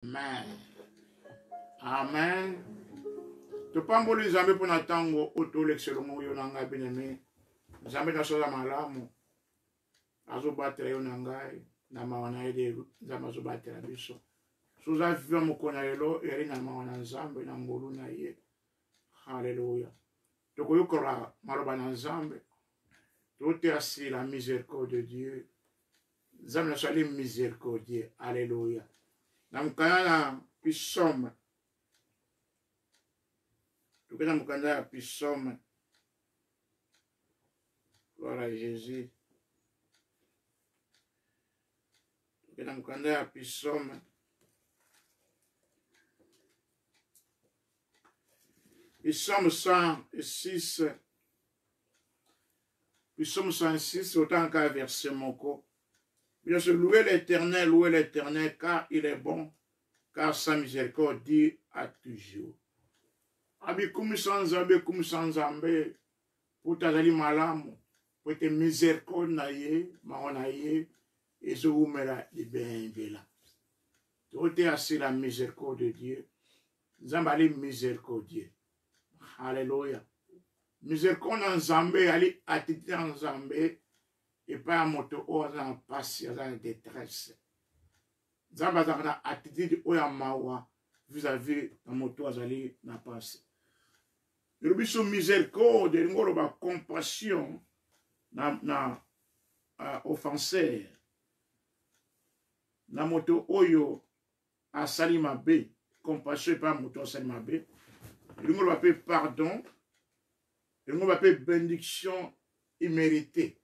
Amen. Amen. Tu pamboli nzambe pona tango otolexelo mo yo nanga binemi. Nzambe na soza malamu. Azo batela yo nangai na mawana ede nzambe azo batela biso. Soza viva mokona lelo eri na mawana nzambe na ngolu na ye. Hallelujah. Tokoyokola maloba na nzambe. Tote asi la miséricorde de Dieu. Nzambe na swali miséricordieux. Alléluia. Na mukana na pisome. Tukena mukanda ya pisome. Gloire à Jésus. Tukena mukanda ya pisome. Psaume 106. Psaume 106, autant qu'un verset moko. Bien sûr, louez l'Éternel, car il est bon, car sa miséricorde dit à toujours. Abi kum sanzambe, pour tazali malamu, pour te miséricorde na ye, maona ye, et ce oumera de benvela. Tout est assez la miséricorde de Dieu. Zambali miséricordieux. Alléluia. Miséricorde en Zambé, ali attitude en Zambé, et pas un moto ou en passion, en détresse. Zamba zana attitude ou en mawa, vis-à-vis un moto azali na passe. Le biso miséricorde, ngoro ba compassion na offenseur. Na moto oyo asali mabe, compassion pas moto asali mabe. Le mot appelle pardon, le mot appelle bénédiction imméritée.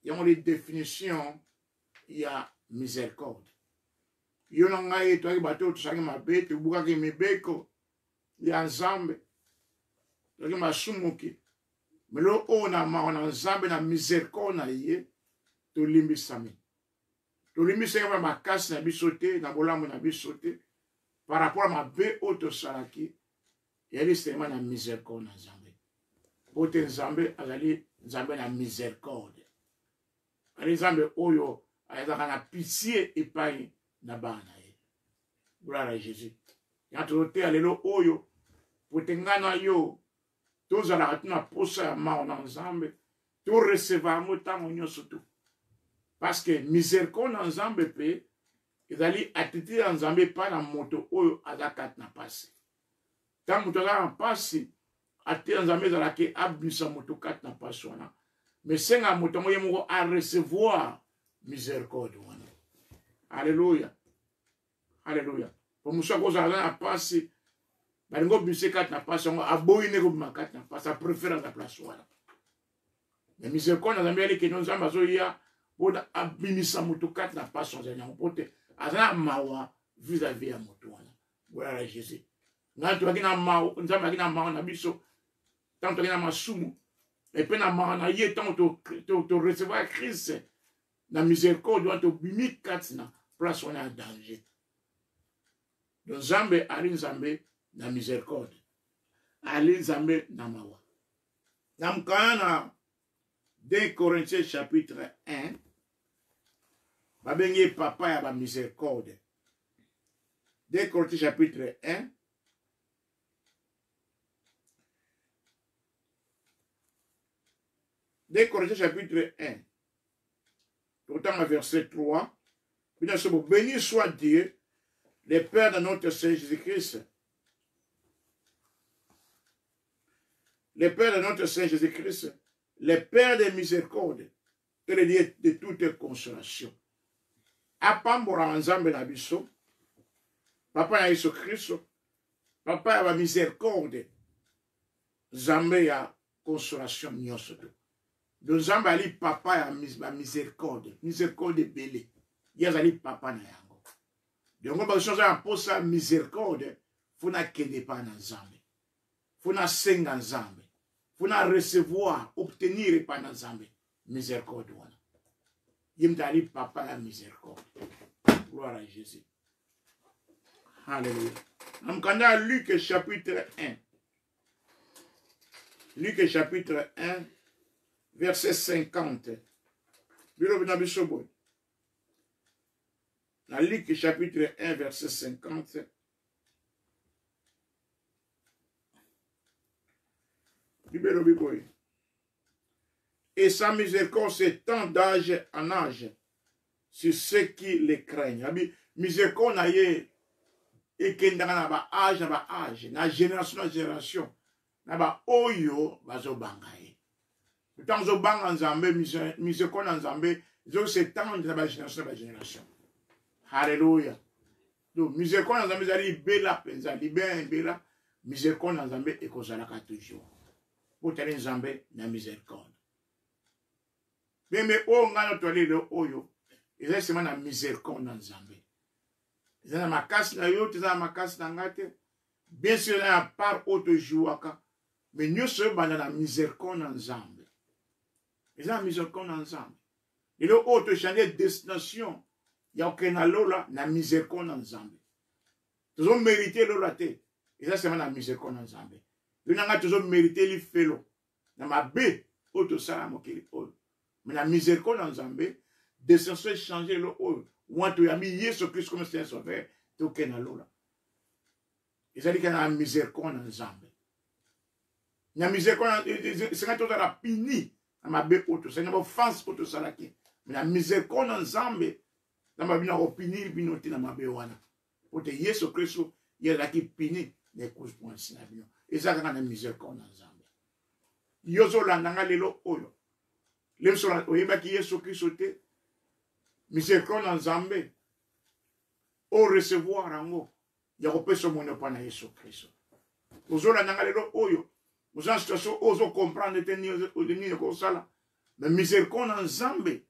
Il y a une définition, il y a miséricorde. Il y a un toi qui bateau, tu sais ma bête, tu bois qui me béco, il y a un zambe, tu sais ma sumuki. Mais là, on a un zambe, na miséricorde, na yé, tu limbi sami. Tu limbi sami, ma casse na bisoté, na bolambo na bisoté, par rapport à ma bête, auto salaki. Il y a seulement la miséricorde dans Zambé. Pour te Zambé, azali Zambé na miséricorde. Ali Zambé oyo, azaka na pitié et pas na bana. Gloire à Jésus. Ya troté alelo oyo, pour te ngana yo, tous à la na posa ya mao na Zambé, tout recevoir motango nyoso tout. Parce que miséricorde dans Zambé pe, ezali attitude dans Zambé pas na moto oyo azakat na passe. Tant que tu as un passé, à tes amis à qui abuse moto 4 n'a pas soin. Mais c'est un moto à recevoir miséricorde. Alléluia. Alléluia. Pour nous, chose à passer, mais nous bus 4 n'a pas soin, à boire comme 4 n'a pas, ça préfère la place. Mais miséricorde, nous avons dit que nous avons besoin pour abîmer moto 4 n'a pas soin. À mawa vis-à-vis à moto. Voilà Jésus. Nga tu akina mao nzamba akina mao na biso tant akina masumu et puis na mao na ye tant to recevoir Christ na miséricorde doit to bimi katina place on a danger donc Nzambe ali Nzambe na miséricorde ali Nzambe na mawa na mkana 2 Corinthiens chapitre 1 babenge papa ya ba miséricorde 2 Corinthiens chapitre 1 2 Corinthiens chapitre 1, autant à verset 3, béni soit Dieu, le Père de notre Seigneur Jésus-Christ. Le Père de notre Seigneur Jésus-Christ, le Père de miséricorde et le Dieu de toute consolation. Apambora Nzambe na biso, Papa ya Yesu Christ, Papa ya miséricorde, Nzambe ya consolation nyonso. Nous avons ali papa ya miséricorde belé. Yazali papa na yango. Donc ba chose en posa miséricorde, funa kende pa na Nzambe. Funa senga Nzambe. Funa recevoir, obtenir pa na Nzambe miséricorde wana. Yimtali papa ya miséricorde. Gloire à Jésus. Alléluia. Namkanda Luc chapitre 1. Luc chapitre 1. Verset 50. dans Luc chapitre 1, verset 50. Et sa miséricorde s'étend d'âge en âge sur ceux qui les craignent. Miséricorde na ye ekendaka na ba âge, na génération, na ba oyo bazobanga ye. Tant zobanga nzambe miséricorde na nzambe zo s'étendre na ba génération. Alléluia. Donc miséricorde na nzambe zali bela penza libé bela miséricorde na nzambe ekozalaka toujours. Potele nzambe na miséricorde. Mais o ngana tole le oyo eza sema na miséricorde na nzambe. Eza na makasi na yo, eza na makasi na ngate. Bien sûr na part auto jouaka, mais nyonso banda na miséricorde na nzambe. Eza na miséricorde na nzambe. Et le auto changer destination ya okena lola na miséricorde na nzambe. Tozo mériter lola te. Eza sema na miséricorde na nzambe. Yo nanga tozo mériter li felo na mabe auto sala mokili oyo. Mais la miséricorde en Zambé, de censé changer le haut. Ou en tout cas, Yesu Christ comme c'est un sauveur, tout qu'est dans l'eau là. Et ça dit qu'il y a la miséricorde en Zambé. La miséricorde, c'est quand on a puni, à ma bé auto, c'est une offense auto salaki. Mais la miséricorde en Zambé, dans ma bien opini, binoté dans ma bé wana. Pour te Yesu Christ, il y a là qui puni, les causes pour un signe. Et ça, c'est la miséricorde en Zambé. Yozo la nanga lelo oyo. Les gens qui Yesu Christ te miséricorde en Zambé au recevoir ango ya kopesa mono pa na Yesu Christ. Ozola nanga lelo oyo oza situation ozo comprendre te ni ko sala mais miséricorde en Zambé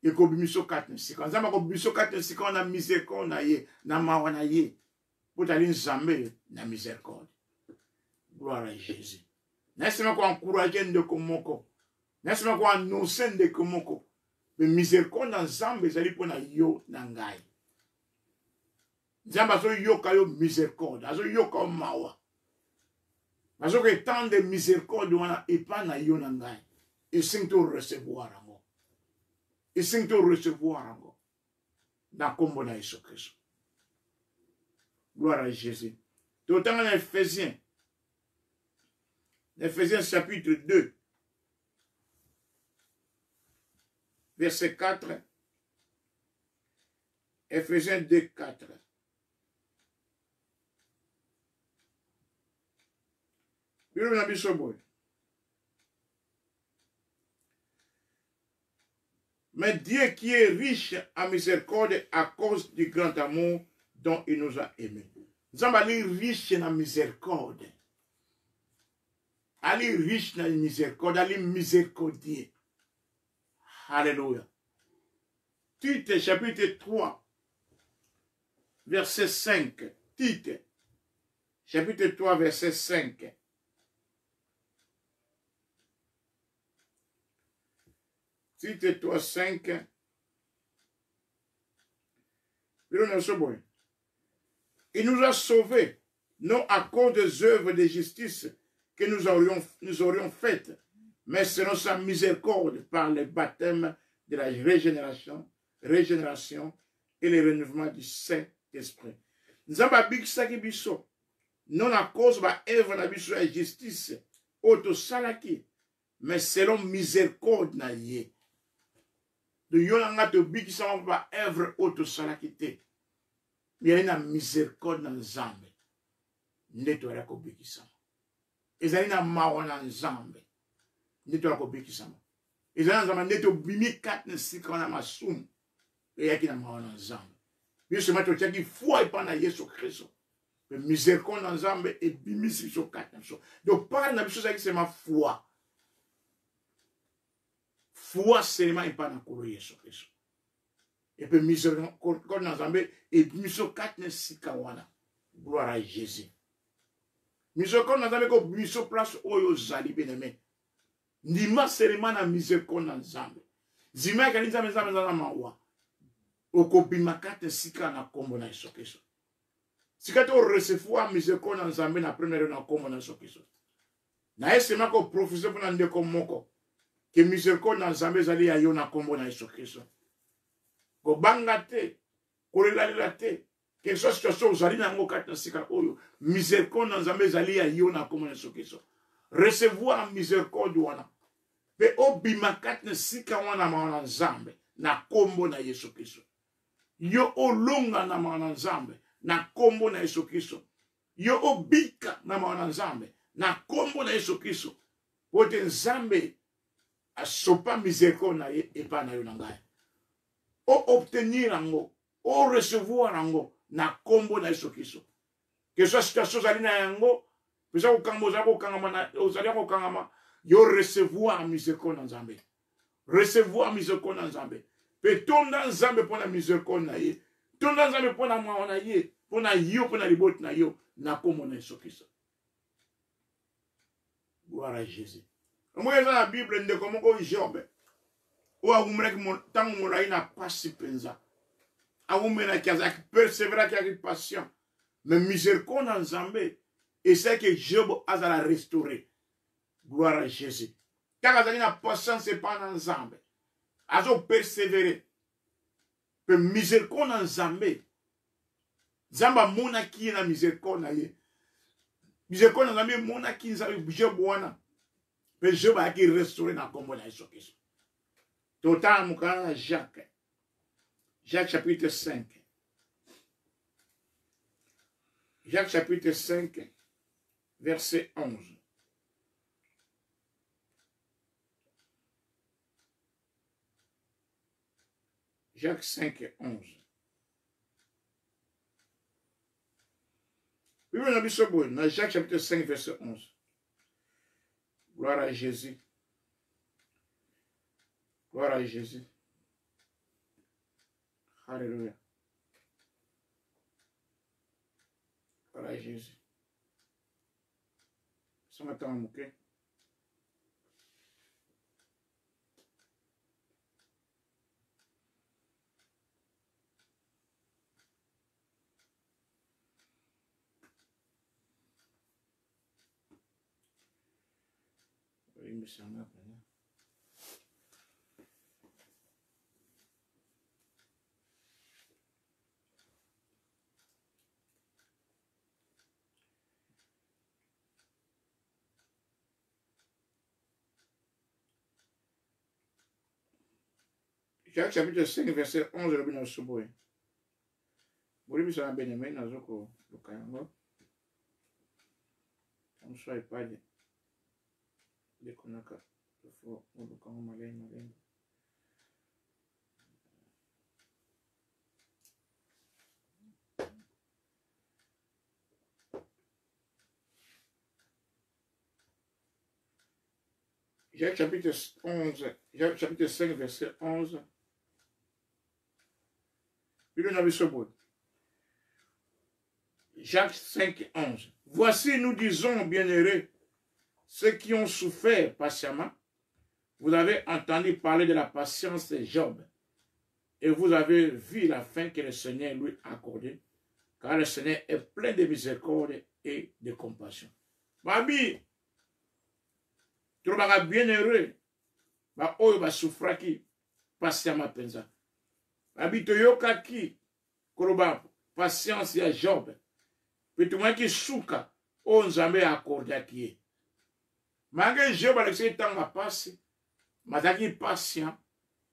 e ko bimiso katne sika nzamba ko bimiso katne sika na miséricorde na ye na mawa na ye potali Zambé na miséricorde. Gloire à Jésus. Laisse-moi encourager ndeko moko. Laisse-moi quoi annoncer de komoko. Mais miséricorde dans Zambé, ça dit pour na yo nangai. Zamba so yo kayo miséricorde, aso yo ka mawa. Aso que tant de miséricorde wana et pas na yo nangai. Et sing to recevoir ango. Et sing to recevoir ango. Dans combo na Jésus Christ. Gloire à Jésus. Tout temps en Éphésiens. Éphésiens chapitre 2. Verset 4, Éphésiens 2, 4. Mais Dieu qui est riche en miséricorde à cause du grand amour dont il nous a aimés. Nous sommes riches en miséricorde. Ali riche en miséricorde, ali miséricordieux. Alléluia. Tite chapitre 3, verset 5. Tite chapitre 3, verset 5. Tite 3, 5. Il nous a sauvés, non à cause des œuvres de justice que nous aurions faites, mais selon sa miséricorde par le baptême de la régénération et le renouvellement du Saint-Esprit. Nous avons dit biso non à cause de l'œuvre de la justice, auto salaki, mais selon miséricorde na ye. De yonanga to bikisa ba œuvre auto salaki te. Il y a une miséricorde dans Zambé. Neto ya ko bikisa. Ezali na mawa na Zambé. Neto la kobe kisama. Ezana zama neto bimi kat ne sikana na masum. E yaki na mawana nzambe. Yesu mato chaki foi epa na Yesu Kristo. Mais miséricorde na nzambe e bimi si so kat na so. Donc par na biso zaki sema foi. Foi seulement epa na kolo Yesu Kristo. Et puis miséricorde na nzambe e bimi so kat na sikawana. Gloire à Jésus. Miséricorde na nzambe ko bimi so place oyo zali bien-aimé. Ndima seulement na miséricorde na nzambe. Zima kali nzambe na mawa. Okobima kate sika na kombo na Yesu Kristo. Sika to recevoir miséricorde na nzambe na première na kombo na Yesu Kristo. Na esema ko professeur pour na ndeko moko. Que miséricorde na nzambe zali ya yo na kombo na Yesu Kristo. kobanga te, kolelalila te, quelque soit situation ozali nango kati na sika oyo, miséricorde na Nzambe ezali ya yo na kombo na Yesu Kristo. Recevoir miséricorde wana. Pe obima kati na sika wana maana Nzambe na kombo na Yesu Kristo. Yo olonga na maana Nzambe na kombo na Yesu Kristo. Yo obika na maana Nzambe na kombo na Yesu Kristo. Pote Nzambe asopa miséricorde na ye epa na yo na ngai. O obtenir ango, o recevoir ango na kombo na Yesu Kristo. Que soit situation zali na yango, pesa kokanga ozali kokangama, yo recevoir miséricorde na Nzambe. Recevoir miséricorde na Nzambe. Pe tonda Nzambe pona miséricorde na ye. Tonda Nzambe pona mwa na ye, pona yo pona liboti na yo na kombo na Yesu Kristo. Gloire à Jésus. Moi dans la Bible ndeko moko Job. O agumreki tango molai na pasi penza. Agumena ki azaki persévéra ki azaki patient. Mais miséricorde na Nzambe, et c'est que Job a la restaurer. Gloire à Jésus. Car azali na patience et pas na Nzambe. Azo persévérer. Pe miséricorde na Nzambe. Nzamba mona ki na miséricorde na ye. Miséricorde na Nzambe mona ki Nzambe Job wana. Pe Job a ki restaurer na kombo na Yesu Kristo. Total mukana Jacques. Jacques chapitre 5. Jacques chapitre 5, verset 11. Jacques 5, 11. Jacques chapitre 5, verset 11. Gloire à Jésus. Gloire à Jésus. Alléluia. Gloire à Jésus. Ça m'attend, ok? Oui, mais ça m'a appelé. Jacques chapitre 5, verset 11, le bien au boy. Vous voulez ça bien aimé, nous avons le caillou. On soit pas de conaka. Il faut le caillou malin. Jacques chapitre 11, Jacques chapitre 5, verset 11. Jacques 5, 11. Voici, nous disons, bienheureux, ceux qui ont souffert patiemment. Vous avez entendu parler de la patience de Job. Et vous avez vu la fin que le Seigneur lui a accordée. Car le Seigneur est plein de miséricorde et de compassion. Babi, tu vas bienheureux. Ba oyo ba souffraki patiemment penza. Babi to yokaki koroba patience ya Job. Petumaki suka o Nzambe akordaki. Mange Job alexé tanga pasi, mataki patient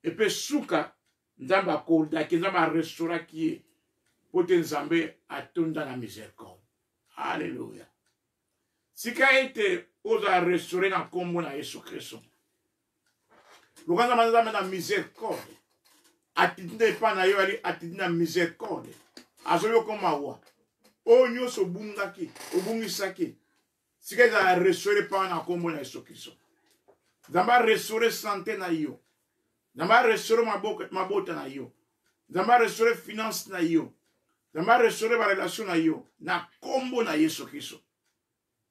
et pe suka Nzambe akordaki, Nzambe restauraki pote Nzambe atonda na miséricorde. Alléluia. Sika ete oza restaurer na kombo na Yesu Kristo. Lukanda manzame na miséricorde. Atitinde pa na yo ali atitinde na miséricorde. Azoyo koma wa. O nyoso bungaki, obungisaki. Sika za restaurer pa na kombo na Yesu Kristo. Zamba restaurer santé na yo. Zamba restaurer mabota na yo. Zamba restaurer finance na yo. Zamba restaurer ba relation na yo. Na kombo na Yesu Kristo.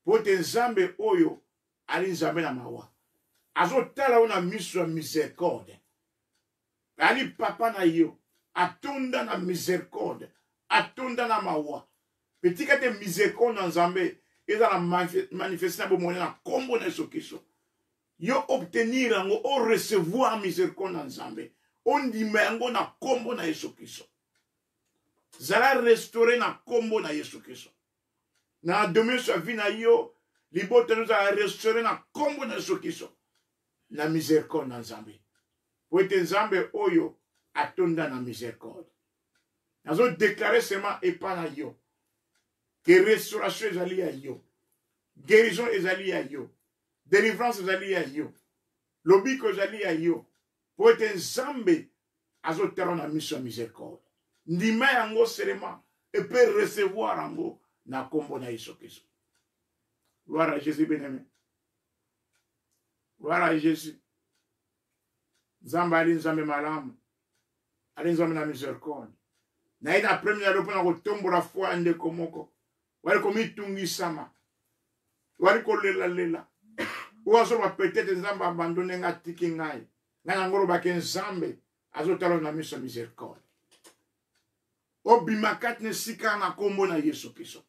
Pote Nzambe oyo ali Nzambe na mawa. Azo tala una miso ya miséricorde. Ali papa na yo. Atonda na miséricorde. Atonda na mawa. Petika te miséricorde na Nzambe. Eza na manifestation bomone na kombo na Yesu Kristo. Yo obtenir ango o recevoir miséricorde na Nzambe. ondima yango na kombo na Yesu Kristo. Zala restauré na kombo na Yesu Kristo. Na domaine sa vie na yo, libote nous a restauré na kombo na Yesu Kristo. Na miséricorde na Nzambe. Po ete Nzambe oyo atonda na miséricorde. Nazo déclarer seulement epa na yo. Que restauration ezali ya yo. Guérison ezali ya yo. Délivrance ezali ya yo. Lobiko ezali ya yo. Po ete Nzambe azotera na miso ya miséricorde. Ndima yango seulement et peut recevoir yango na kombo na Yesu Kristo. Gloire à Jésus bien-aimé. Gloire à Jésus. Nzambe ali Nzambe malamu. Ali Nzambe na miséricorde. Na ina première lopo na kotombola foi ndeko moko. Wali komitungisama. Wali kolela. Oazo ba peut-être Nzambe abandonné nga tiki ngai. Nga ngoro ba ke Nzambe azotala na miso miséricorde. Obimakat ne sika na kombo na Yesu Kristo.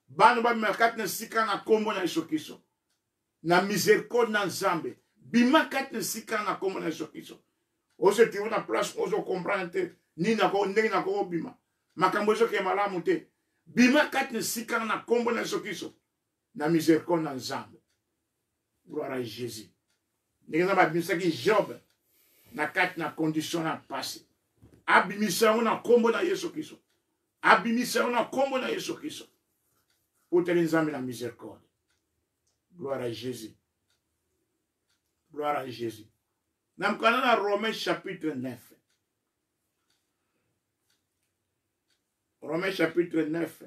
Bano ba bimakat ne sika na kombo na Yesu Kristo. Na miséricorde na Nzambe. Bimakat ne sika na kombo na Yesu Kristo. Ose tivo na place ozo comprendre te ni na ko ndenge na ko bima. Makambo zo ke malamu te. Bimakat ne sika na kombo na Yesu Kristo. Na miséricorde na Nzambe. Gloire à Jésus. Ndenge na ba bimisa ki Job na kat na condition na passé. Abimisa na kombo na Yesu Kristo. Abimisa na kombo na Yesu Kristo. Potele Nzambe na miséricorde. Gloire à Jésus. Gloire à Jésus. Namkana na Romains chapitre 9. Romains chapitre 9.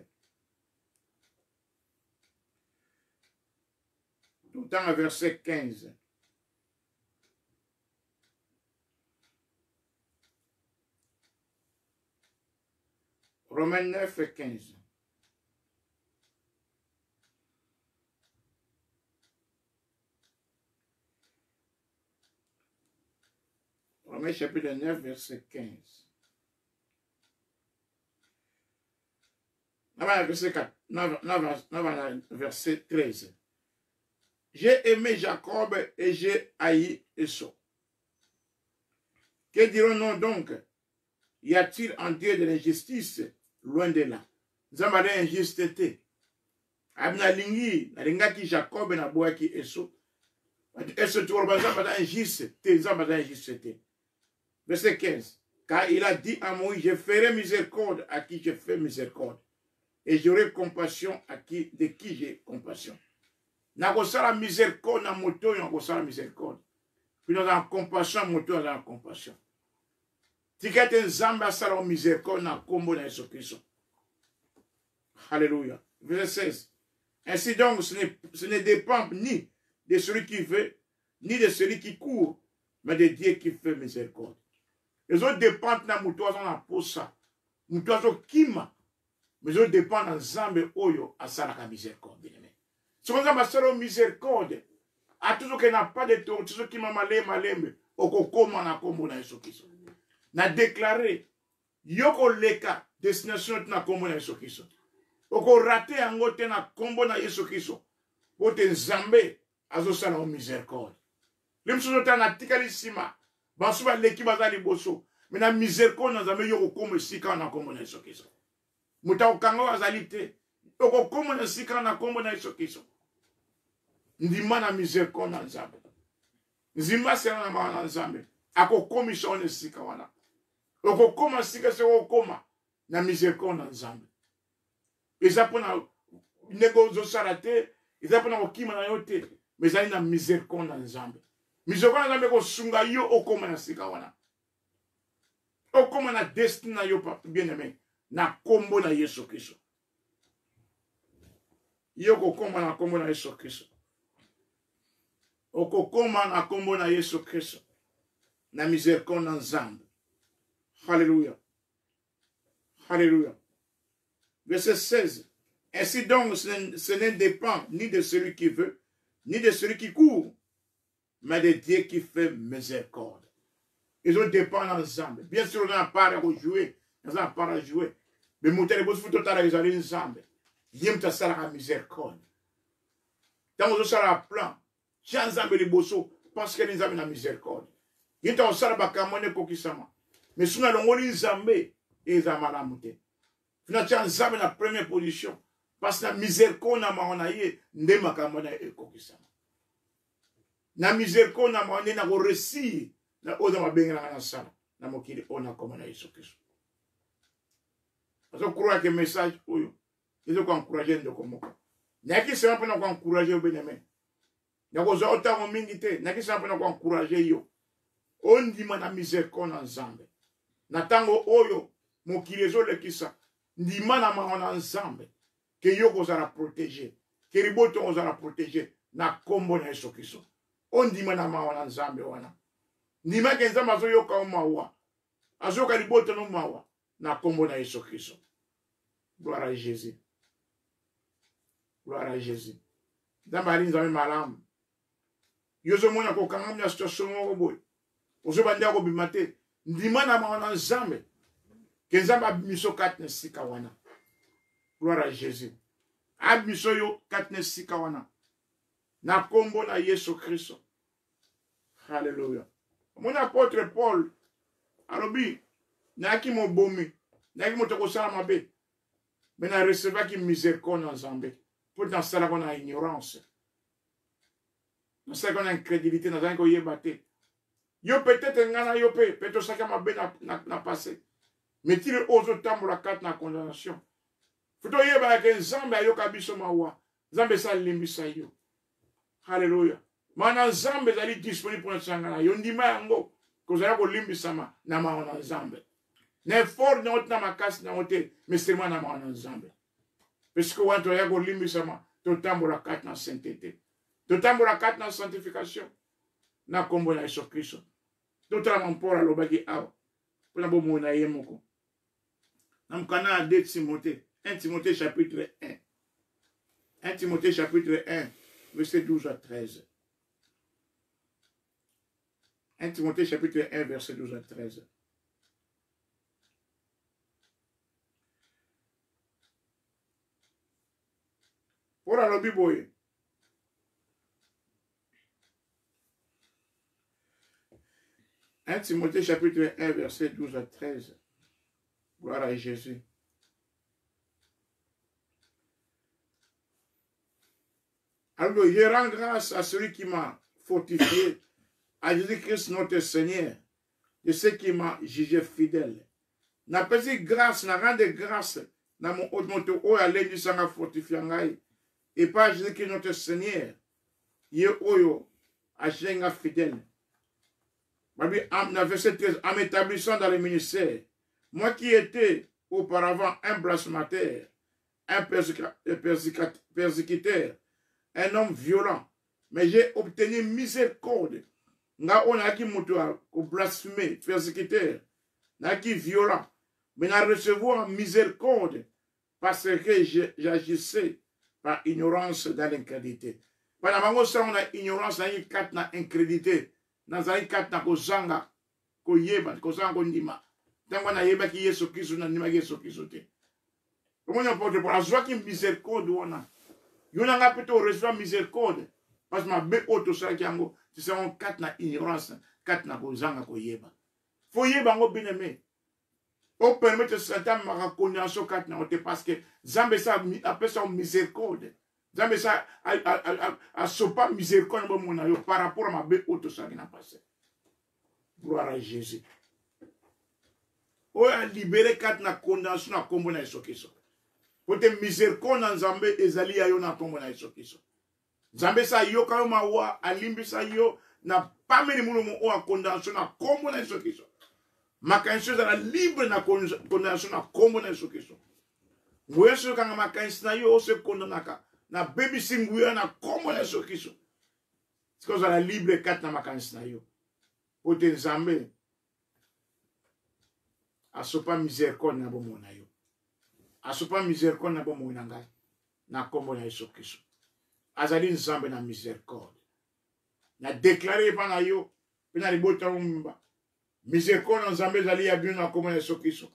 Tout le temps à verset 15. Romains 9 et 15. Romains chapitre 9, verset 15. Verset 13. J'ai aimé Jacob et j'ai haï Esau. Que dirons-nous donc? Y a-t-il en Dieu de l'injustice? Loin de là. Nzambe injustice. Abna lingi, na lingaki Jacob na boaki Esau. Esau tu vois Nzambe injuste, Nzambe injuste. Verset 15. Car il a dit à Moïse, je ferai miséricorde à qui je fais miséricorde. Et j'aurai compassion à qui, de qui j'ai compassion. Na kosala miséricorde na moto, na kosala miséricorde. Puis nous avons compassion, moto nous avons compassion. Tikete Nzambe asala miséricorde na kombo na Yesu Kristo. Alléluia. Verset 16. Ainsi donc, ce ne dépend ni de celui qui veut, ni de celui qui court, mais de Dieu qui fait miséricorde. Les autres dépendent de moutoison na posa. Moutoison kima. Mais les autres dépendent de Nzambe oyo asala ka miséricorde. Si on a asala miséricorde, à tout ce qui n'a pas de tour, tout ce qui m'a malembe, okokoma na kombo na Yesu Kristo. Na déclaré, yoko leka, destination na kombo na Yesu Kristo. Oko rate yango te na kombo na Yesu Kristo. Pote Nzambe azosala miséricorde. Lemso ta na tikali sima. Basuba leki bazali boso. Mais na miséricorde na Nzambe yoko komo sika na kombo na Yesu Kristo. Muta okango azali te. Oko komo na sika na kombo na Yesu Kristo. Ndima na miséricorde na Nzambe. Nzima sera na Nzambe. Ako komisho ne sika wana. Oko koma sika se okoma na miséricorde na Nzambe. Eza pona nego zo sarate, eza pona okima na yote, mais zali na miséricorde na Nzambe. Miséricorde na Nzambe ko sunga yo okoma na sika wana. Okoma na destin na yo bien-aimé, na kombo na Yesu Kristo. Yo kokoma na kombo na Yesu Kristo. Okokoma na kombo na Yesu Kristo. Na miséricorde na Nzambe. Alléluia. Alléluia. Verset 16. Ainsi donc, ce ne dépend ni de celui qui veut, ni de celui qui court, mais de Dieu qui fait miséricorde. Ils ont dépend ensemble. Bien sûr, on n'a pas à jouer, on n'a pas à jouer. Mais mon téléphone, il faut tout à l'heure, ensemble. Il y a une miséricorde. Dans le plan, j'ai ensemble les bossos, parce que nous avons la miséricorde. Yita osala bakamone kokisama. Mais suna longoli nzambe eza malamu te. Fina tia nzambe na première position. Parce que na miséricorde na maona ye nde makamone ekokisama. Na miséricorde na maona na ko réussir na oza mabengela na sala na mokili ona komona Yesu Kristo. Parce que croire que message oyo ils ont encouragé ndoko moko. Naki sema pona ko encourager o beneme. Nako zo otango mingi te, naki sema pona ko encourager yo. Ondima na miséricorde na nzambe. Na tango oyo mokili ezo lekisa ndima na maona nzambe ke yo kozala protéger. Ke riboto kozala protéger na kombo na Yesu Kristo. Ondima na maona nzambe wana. Ndima ke nzambe azo yoka o mawa. Azo ka riboto no mawa na kombo na Yesu Kristo. Gloire à Jésus. Gloire à Jésus. Nzambe ali nzambe malamu. Yozo mona ko kanga na situation moko boy. Ozo bandia ko bimate. Ndima na maona nzambe. Ke nzambe abimiso katne sika wana. Gloire à Jésus. Abimiso yo katne sika wana. Na kombo na Yesu Kristo. Hallelujah. Mon apôtre Paul alobi naki mo bomi. Naki mo toko sala mabe. Mais na receva ki miséricorde na nzambe. Pour dans ça qu'on a ignorance. Dans ça qu'on a incrédulité, dans ça qu'on y est battu. Yo peut-être ngana yo peut-être ça qu'on a na passé. Mais tu le oses tambo la carte na condamnation. Faut to yeba ke nzambe ayo kabiso mawa. Nzambe sa limbisa yo. Hallelujah. Mana nzambe zali disponible pour nsangana. Yo ndima yango kozala ko limbisa ma na maona nzambe. Ne fort na otna makasi na ote, mais seulement na maona nzambe. Parce que wanto ya ko limbisa ma to tambo la carte na sainteté. To tambo la carte na sanctification. Na kombo na Yesu Kristo. To tala mpora lobaki awa. Pona bo mona yemoko. Na mkana 2 Timothée, 1 Timothée chapitre 1. 1 Timothée chapitre 1, verset 12 à 13. 1 Timothée chapitre 1, verset 12 à 13. Pour la Bible, 1 Timothée chapitre 1, verset 12 à 13. Gloire à Jésus. Alors, je rends grâce à celui qui m'a fortifié, à Jésus-Christ notre Seigneur, de ce qui m'a jugé fidèle. N'a pas dit grâce, n'a rendu grâce dans mon haut monto, oh, à l'aide du sang fortifié, et pas Jésus-Christ notre Seigneur, il est oyo, à Jésus fidèle. Dans verset 13, en m'établissant dans le ministère, moi qui étais auparavant un blasphémateur, un persécuteur, un homme violent, mais j'ai obtenu miséricorde. Nga on a qui moutoua, au blasphémé, persécuteur, n'a qui violent, mais n'a recevoir miséricorde parce que j'agissais par ignorance dans l'incrédulité. Pendant que on a ignorance, on a quatre na incrédulité, dans un quatre na kozanga, koyeba, kozanga kondima. Tango na yeba ki Yesu Kristo na nima Yesu Kristo te. Comment on peut pour la joie qui miséricorde on a. Yon a plutôt recevoir miséricorde parce que ma be auto ça qui ango, c'est on quatre na ignorance, quatre na kozanga koyeba. Faut yeba ngo bineme. On permet de Satan ma condamnation quatre na ote parce que Zambe ça appelle ça miséricorde. Zambe ça a sopa miséricorde par rapport à ma be auto ça qui n'a passé. Gloire à Jésus. On a libéré quatre na condamnation na kombo na Yesu Kristo. Pote miséricorde na Nzambe ezali ayo na kombo na Yesu Kristo. Nzambe sa yo ka mawa alimbi sa yo na pameli muno o a condamnation na kombo na Yesu Kristo. Makansi za libre na condamnation na kombo na Yesu Kristo. Mweso kanga makansi na yo se condamnaka na baby singuya na kombo na Yesu Kristo. Siko za libre quatre na makansi na yo. Pote Nzambe asopa miséricorde na bomo na yo. Asopa miséricorde na bomo na ngai. Na kombo na Yesu Kristo. Azali Nzambe na miséricorde. Na déclaré pa na yo. Pena libota umba. Miséricorde na Nzambe zali ya bien na kombo na Yesu Kristo.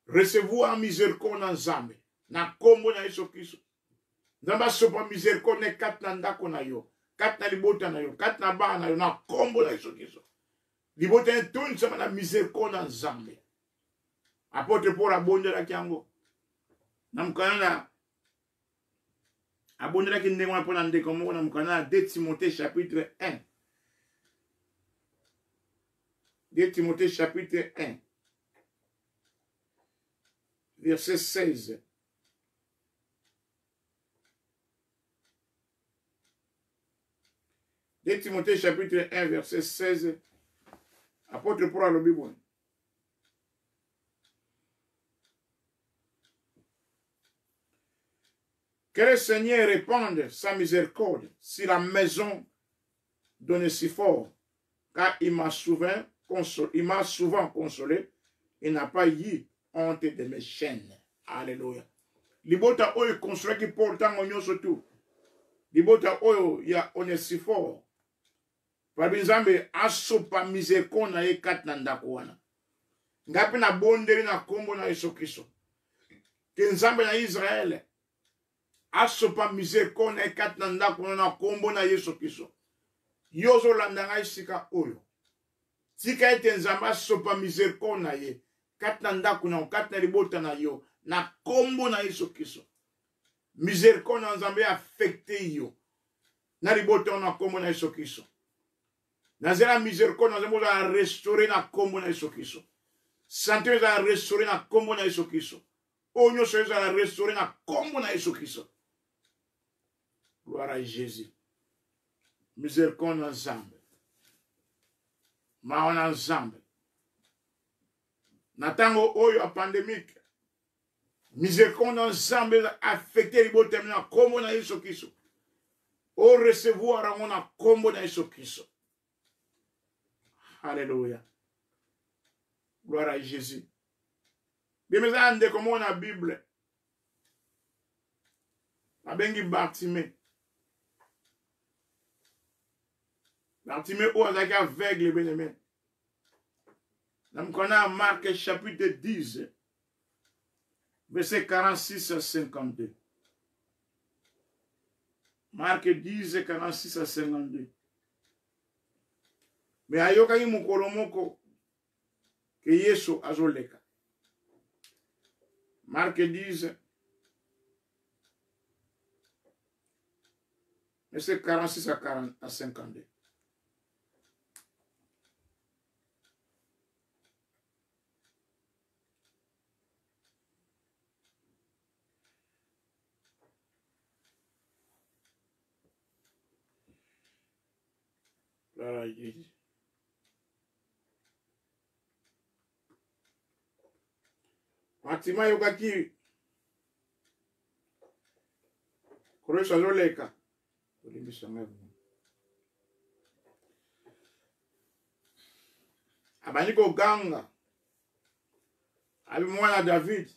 Recevoir miséricorde na Nzambe. Na kombo na Yesu Kristo. Nzambe asopa miséricorde ne kat na ndako na yo. Kat na libota na yo. Kat na ba na yo. Na kombo na Yesu Kristo. libota tout sama na miséricorde na nzambe apôtre Paul abondelaki yango na mokanda na abondelaki ndenge wana mpona ndeko moko na mokanda na 2 Timothée chapitre 1 2 Timothée chapitre 1 verset 16. De Timothée chapitre 1 verset 16. Apôtre Paul à Bible. Que le Seigneur répande sa miséricorde sur la maison d'Onésiphore, car il m'a souvent consolé et n'a pas eu honte de mes chaînes. Alléluia. Libota oyo consolé qui porte en oignon surtout. Libota oyo ya Onésiphore. Pabi nzambe asopa miséricorde na ye kat na ndako wana. Ngapi na bondeli na kombo na Yesu Kristo. Ke nzambe na Israël asopa miséricorde na ye kat na ndako na kombo na Yesu Kristo. Yozo landanga isika oyo. Tika ete nzambe asopa miséricorde na ye kat na ndako na kat na libota na yo na kombo na Yesu Kristo. Miséricorde na nzambe affecté yo na libota na kombo na Yesu Kristo. Nazela miséricorde nzambe a restaurer na kombo na Yesu Kristo. Santé a restaurer na kombo na Yesu Kristo. Onyo so a restaurer na kombo na Yesu Kristo. Gloire à Jésus. Miséricorde na nzambe. Maona nzambe. Na tango oyo a pandémique. Miséricorde na nzambe affecté libota na kombo na Yesu Kristo. O recevoir na kombo na Yesu Kristo. Alléluia. Gloire à Jésus. Bien, mais ça, comme on a la Bible. La bengi Bartimée. Bartimée, où est-ce aveugle, bien aimé. Nous connaissons Marc chapitre 10, verset 46 à 52. Marc 10, 46 à 52. Mais ayoka yi mukolo moko ke Yesu azoleka. Marc 10, verset 46 à 52. Voilà, Jésus. Fatima yokaki Koresha zoleka olimbisa ngavu abani ko ganga abi mwana David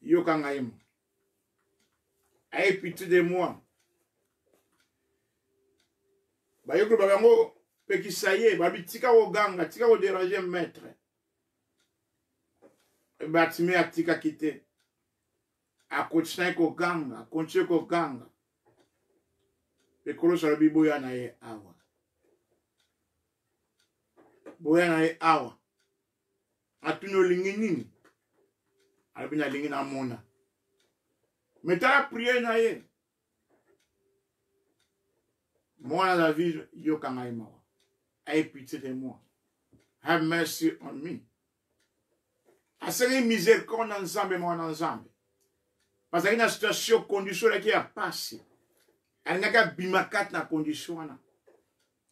yokanga imo aie pitié de moi bayoko babango pekisaye babi tika wo ganga tika wo déranger maître. Bartimée a tika kite a continue ko ganga continue ko ganga pekolo sala biboya na ye awa boya na ye awa atuno lingi nini albina lingi na mona metala prier na ye moi la vie yo kanga imawa aie pitié de moi, have mercy on me. Asenge miséricorde na nzambe mwana nzambe. Parce que na situation condition la ki a passé. Alingaka bimakat na condition wana.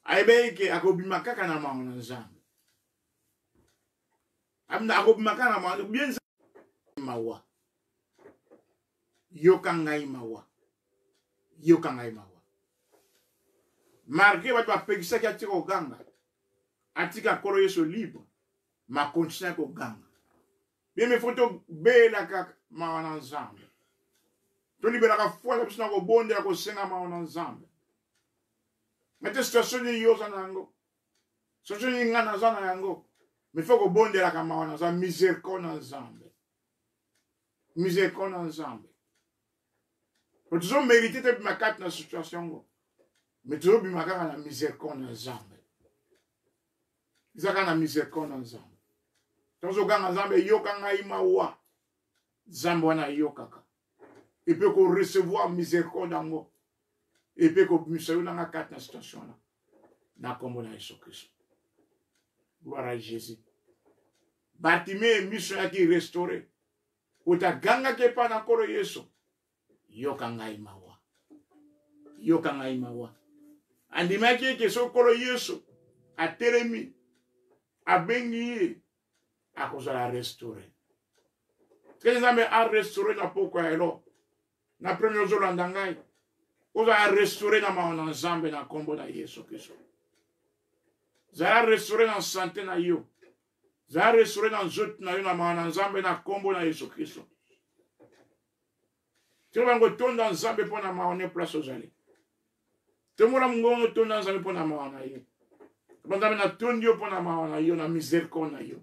Aibe ke akobimakaka na mwana nzambe. Amna akobimaka na mwana bien mawa. Yokangai mawa. Yokangai mawa. Marqué watu apekisa ki atika oganga. Atika koro yeso libre. Ma continue ko ganga. Bien me foto bela kaka mawana nzambe. To libera ka fwala bisina ko bonde ko senga mawana nzambe. Mete situation ni yoza nango. Situation ni ngana zana yango. Me foko bonde la ka mawana nzambe miséricorde nzambe. Miséricorde nzambe. Pour toujours mériter te bimakat na situation go. Mais toujours bimakat na miséricorde nzambe. zaka na miséricorde na nzambe tozoganga nzambe yoka ngai mawa nzambe wana yokaka epe ko recevoir miséricorde yango epe ko bimisa yo nanga kati na situation wana na kombo na Yesu Kristo. Gloire à Jésus. Bartimée mission yaki restauré utaganga ke pa na kolo Yesu yoka ngai mawa andimaki ke so kolo Yesu atelemi abengi akozala restauré ke nzambe a restauré na poko ya elo na premier ozolanda ngai ozala restauré na mawa na nzambe na kombo na Yesu Kristo. Zala restauré na santé na yo zala restauré na nzoto na yo na mawa na nzambe na kombo na Yesu Kristo. Tibango tonda nzambe pona mawa ne place ozali temora mungongo tonda nzambe pona mawa na yo banzambe na tondi yo pona mawa na yo na miséricorde na yo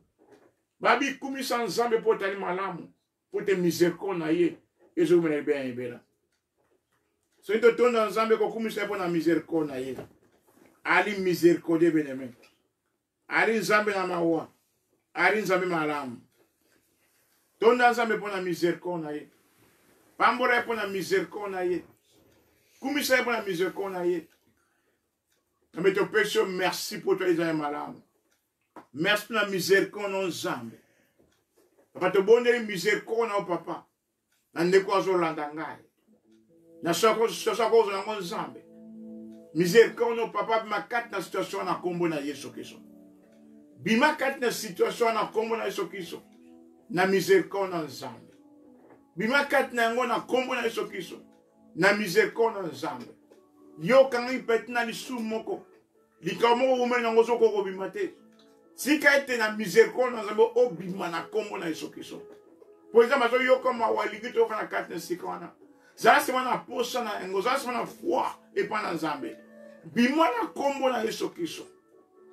babi kumisa nzambe po tali malamu po te miséricorde na ye ezo mena bien ebela so ito tonda nzambe ko kumisa pona miséricorde na ye ali miséricorde beneme ali nzambe na mawa ali nzambe malamu tonda nzambe pona miséricorde na ye pambola pona miséricorde na ye kumisa pona miséricorde na ye na meto pesho merci pour toi Isaïe malamu merci pour la miséricorde na nzambe papa to bonne miséricorde na papa na ndeko azolanda ngai na soko na nzambe miséricorde na papa bima kati na situation na kombo na Yesu Kristo bima kati na situation na kombo na Yesu Kristo na miséricorde na nzambe bima kati na yango na kombo na Yesu Kristo na miséricorde na nzambe yo kanga ipetina lisu moko likamo umene nango soko ko bimate sika ete na miséricorde na nzambe obima na kombo na Yesu Kristo po eza mazo yo kama waligito kana kati na sika wana zala sema na posa na yango zala sema na foi epa na nzambe bima na kombo na Yesu Kristo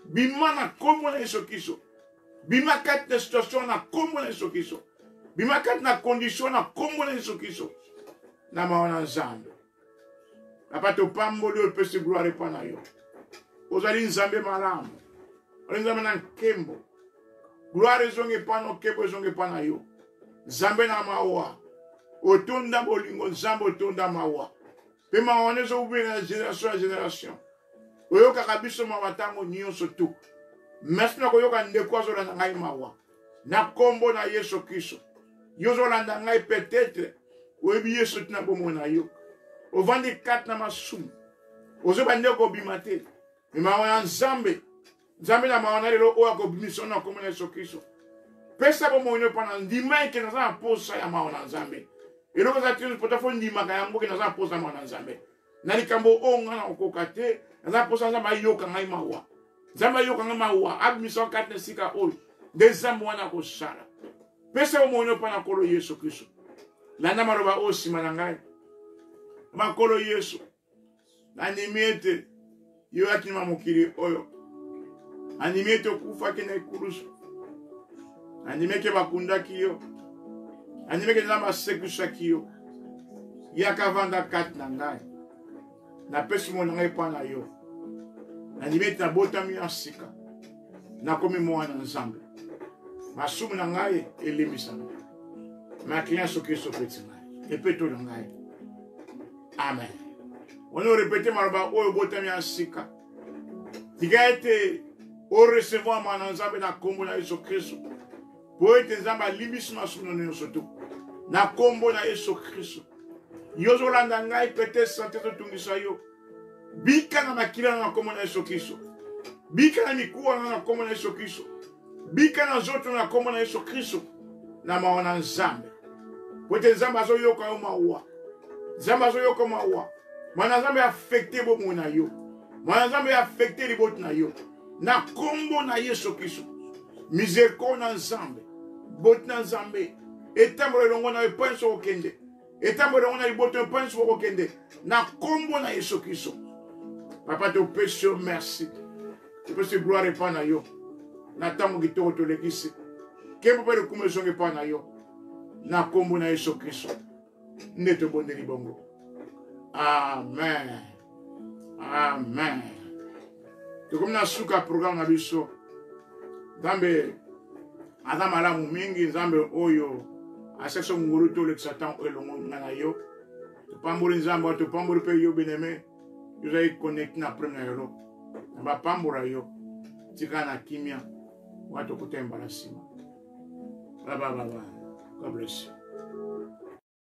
bima na kombo na Yesu Kristo bima kati na situation na kombo na Yesu Kristo bima kati na condition na kombo na Yesu Kristo na mawana nzambe papa to pamboli opesi gloire epa na yo ozali nzambe malamu ozali nzambe na nkembo gloire ezongi epa na okembo ezongi epa na yo nzambe na mawa otonda bolingo nzambe otonda mawa mpe mawa wana ezobubela na génération ya génération oyokaka biso mawa ntango nyonso tu merci na koyoka ndeko azolanda ngai mawa na kombo na Yesu Kristo yo ozolanda ngai peut-être oyebi Yesu tina bomoi na yo ovandi kati na masumu ozobande kobima te me mawa ya nzambe na mawa na lelo oyo akobimisa na kombo na Yesu Kristo pesa bomoi no pana ndima eke naza na posa ya mawa na nzambe eloko eza tino pota fo ndimaka yango ke naza na posa ya mawa na nzambe na likambo oyo nga na okoka te naza na posa nzambe ayoka ngai mawa nzambe ayoka ngai mawa abimisa kati na esika oyo nde nzambe wana akosala pesa bomoi no pana kolo Yesu Kristo landa maloba oyo nsima na ngai makolo Yesu nandimi ete yo akima mokili oyo andimi ete okufaki na ekulusu andimi ete bakundaki yo andimi ete nzambe asekwisaki yo yaka vanda kati na ngai napesi mo na ngai epa na yo nandimi ete nabotami ya sika nakomi mwana nzambe masumu na ngai elemisana makili ya soki esopeti ngai epeto na ngai amen. On a répété maloba oyo botami ya sika tika ete o recevoir mana nzambe na kombo na Yesu Kristo po ete nzambe alimbisi masumu na nyonso tu na kombo na Yesu Kristo yo ozolanda ngai peut-être santé totungisa yo bika na makila na kombo na Yesu Kristo bika na mikuwa na kombo na Yesu Kristo bika na zoto na kombo na Yesu Kristo na maona nzambe po ete nzambe azoyoka yo mawa nzambe azoyoka mawa mwana nzambe affecté bomoi na yo mwana nzambe affecté liboti na yo na kombo na Yesu Kristo miséricorde na nzambe boti na nzambe etambola elongo na epai nyonso okende etambola elongo na liboto epai nyonso okende na kombo na Yesu Kristo papa topesi yo merci topesi gloire epai na yo na ntango kitoko tolekisi kembo mpe likumu ezongi epai na yo na kombo na Yesu Kristo nde tobondeli bongo amen amen tokomi na suka programme na biso Nzambe aza malamu mingi, Nzambe oyo aseso nguru to le satan elongo ngana yo. Tupamburi Nzambe, tupamburi pe yo beneme. Yo zai connect na premier yolo. Naba pambura yo. Tika na kimia. Watu kutemba la sima. Bye. God bless you.